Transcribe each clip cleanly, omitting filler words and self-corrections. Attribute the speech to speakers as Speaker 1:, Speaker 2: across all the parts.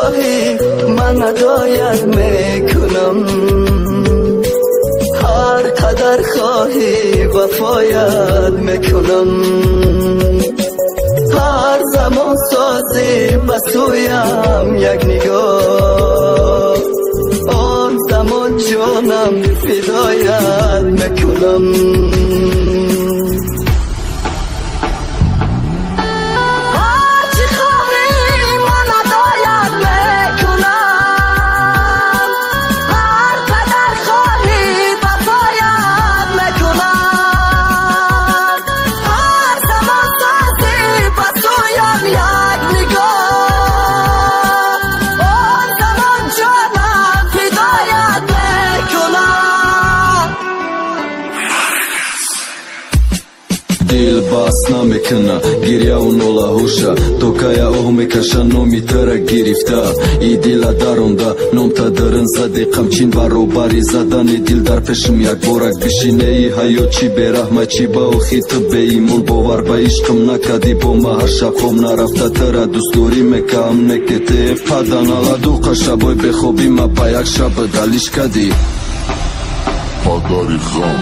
Speaker 1: خواهی من هدایت میکنم، هر قدر خواهی وفایت میکنم، هر زمان سازی بسویم یک نگاه، آن زمان جانم فدایت میکنم.
Speaker 2: دل باس نمیکنه گریه و نولا هوشه توکای اوه میکشه نومی تره گرفته ای دل درونده نوم تا درن زده قمچین برابری زدن دل در پیشم یک بارک بشینه ای هیو چی برحمه چی با او خیط به ایمون باور به عشقم نکدی با ما هر شب خوم نرفته تره دوستوری میکم نکته پدن الا دو قشبای بخوابی ما با یک شب دلیش کدی
Speaker 3: پاداری خام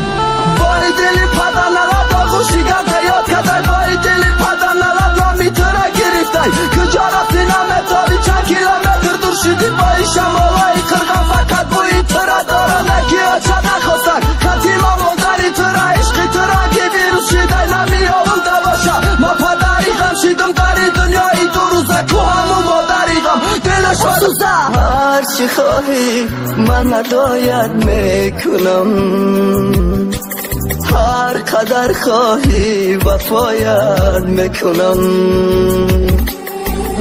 Speaker 1: بای دلی پدن الا خوشی گرده یاد کدای بای دلی پدن الا میتره گرفته کجا رفتی نمیتابی چند کیلومتر دور شدی بای شمالای قرغم فقط بوی تره داره نگی اچه نخواستن قدیما مادری تره عشقی تره که ویروس شده نمی آورده باشه ما پدری غم شیدم داری دنیای دو روزه کو همون مادری غم دلش بسوزه هر چی خواهی من هدایت میکنم، هر قدر خواهی وفایت میکنم،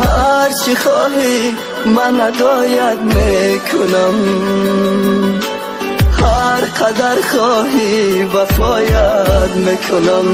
Speaker 1: هر چی خواهی من هدایت میکنم، هر قدر خواهی وفایت میکنم.